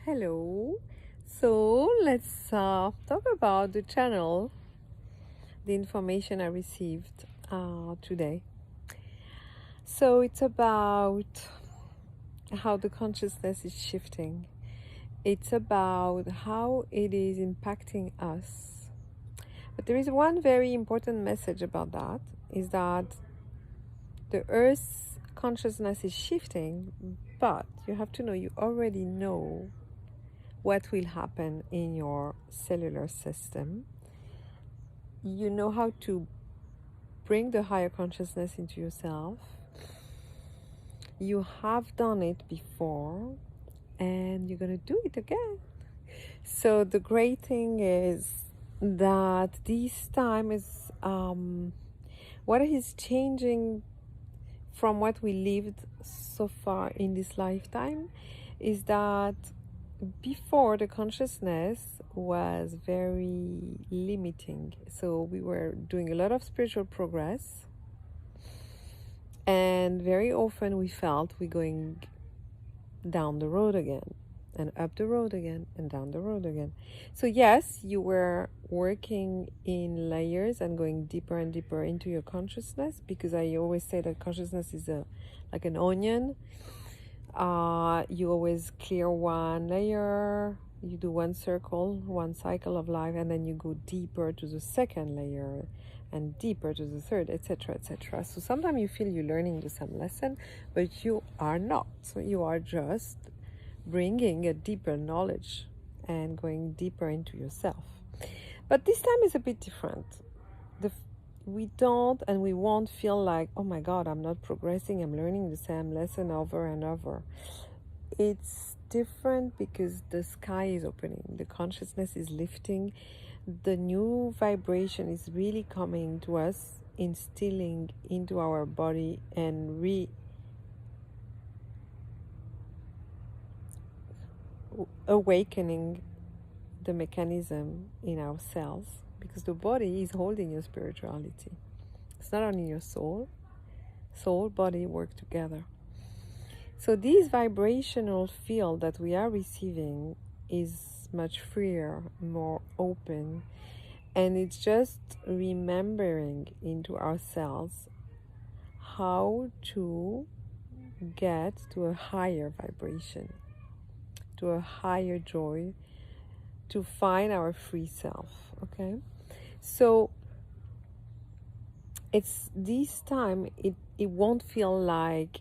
Hello. So let's talk about the channel, the information I received today. So it's about how the consciousness is shifting. It's about how it is impacting us. But there is one very important message about that is that the Earth's consciousness is shifting, but you have to know you already know what will happen in your cellular system. You know how to bring the higher consciousness into yourself. You have done it before and you're going to do it again. So the great thing is that this time is what is changing from what we lived so far in this lifetime is that before, the consciousness was very limiting. So we were doing a lot of spiritual progress, and very often we felt we're going down the road again, and up the road again, and down the road again. So yes, you were working in layers and going deeper and deeper into your consciousness, because I always say that consciousness is like an onion. You always clear one layer, you do one circle, one cycle of life, and then you go deeper to the second layer and deeper to the third, etc., etc. So sometimes you feel you're learning the same lesson, but you are not. So you are just bringing a deeper knowledge and going deeper into yourself. But this time is a bit different. We don't and we won't feel like, oh my God, I'm not progressing, I'm learning the same lesson over and over. It's different because the sky is opening, the consciousness is lifting, the new vibration is really coming to us, instilling into our body and awakening the mechanism in our cells, because the body is holding your spirituality. It's not only your soul, body work together. So this vibrational field that we are receiving is much freer, more open, and it's just remembering into ourselves how to get to a higher vibration, to a higher joy, to find our free self. Okay, so it's this time it won't feel like,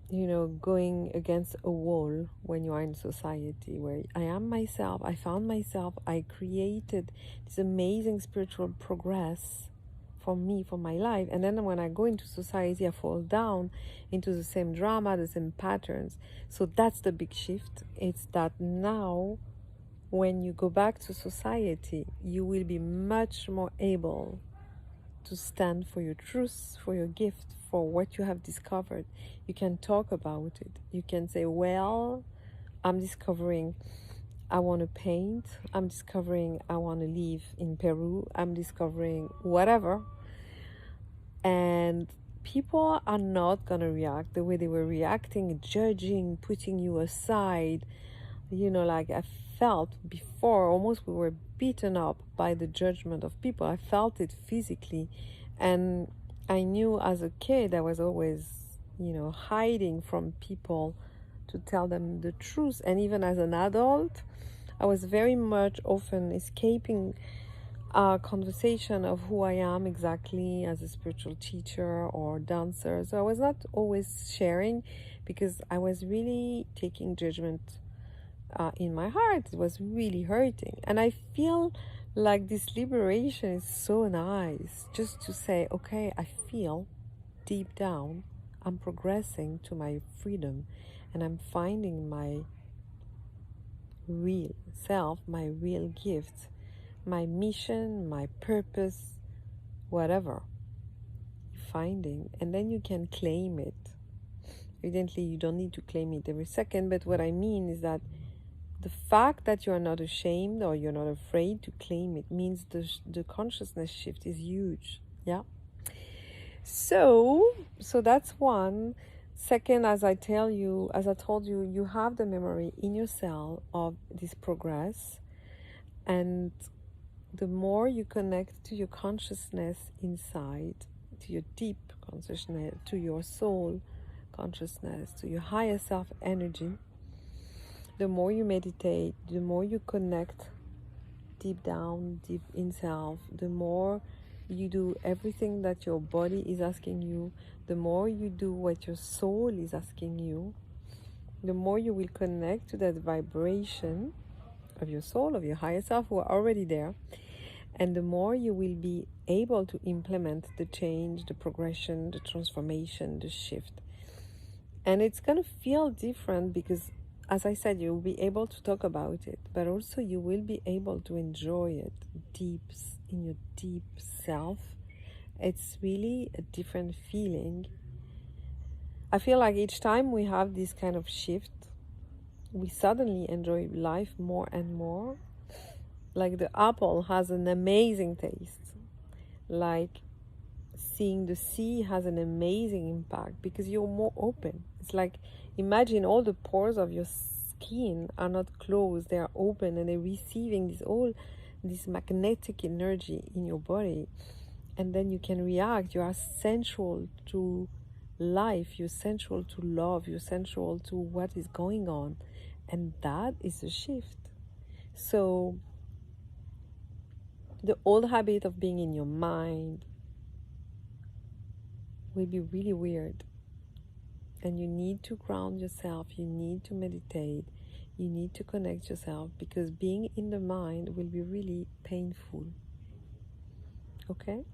you know, going against a wall when you are in society, where I am myself, I found myself, I created this amazing spiritual progress for me, for my life, and then when I go into society I fall down into the same drama, the same patterns. So that's the big shift. It's that now when you go back to society, you will be much more able to stand for your truth, for your gift, for what you have discovered. You can talk about it. You can say, well, I'm discovering I want to paint. I'm discovering I want to live in Peru. I'm discovering whatever. And people are not going to react the way they were reacting, judging, putting you aside. You know, like I felt before, almost we were beaten up by the judgment of people. I felt it physically, and I knew as a kid I was always, you know, hiding from people to tell them the truth. And even as an adult, I was very much often escaping a conversation of who I am exactly as a spiritual teacher or dancer. So I was not always sharing because I was really taking judgment in my heart. It was really hurting, and I feel like this liberation is so nice, just to say, okay, I feel deep down I'm progressing to my freedom, and I'm finding my real self, my real gift, my mission, my purpose, whatever you're finding, and then you can claim it. Evidently you don't need to claim it every second, but what I mean is that the fact that you're not ashamed or you're not afraid to claim it means the consciousness shift is huge. Yeah. So that's one. Second, as I told you, you have the memory in your cell of this progress. And the more you connect to your consciousness inside, to your deep consciousness, to your soul consciousness, to your higher self energy, the more you meditate, the more you connect deep down, deep in self, the more you do everything that your body is asking you, the more you do what your soul is asking you, the more you will connect to that vibration of your soul, of your higher self who are already there, and the more you will be able to implement the change, the progression, the transformation, the shift. And it's going to feel different because, as I said, you'll be able to talk about it, but also you will be able to enjoy it deep in your deep self. It's really a different feeling. I feel like each time we have this kind of shift, we suddenly enjoy life more and more. Like the apple has an amazing taste. Like seeing the sea has an amazing impact because you're more open. It's like, imagine all the pores of your skin are not closed, they are open, and they're receiving this magnetic energy in your body, and then you can react. You are central to life, you're central to love, you're central to what is going on, and that is a shift. So the old habit of being in your mind will be really weird. And you need to ground yourself, you need to meditate, you need to connect yourself, because being in the mind will be really painful. Okay?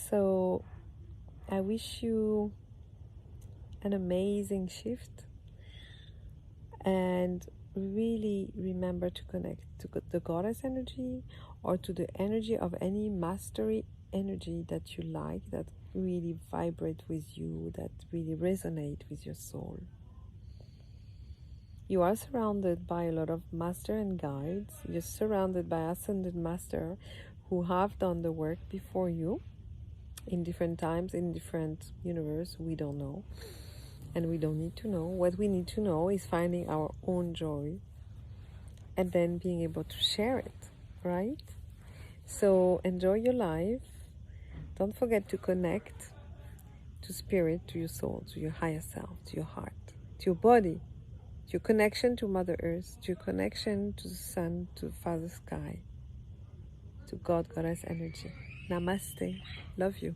So I wish you an amazing shift, and really remember to connect to the goddess energy or to the energy of any mastery energy that you like, that really vibrate with you, that really resonate with your soul. You are surrounded by a lot of master and guides. You're surrounded by ascended master who have done the work before you in different times, in different universe. We don't know, and we don't need to know. What we need to know is finding our own joy and then being able to share it, right? So enjoy your life. Don't forget to connect to spirit, to your soul, to your higher self, to your heart, to your body, to your connection to Mother Earth, to your connection to the sun, to the Father Sky, to God, Goddess energy. Namaste. Love you.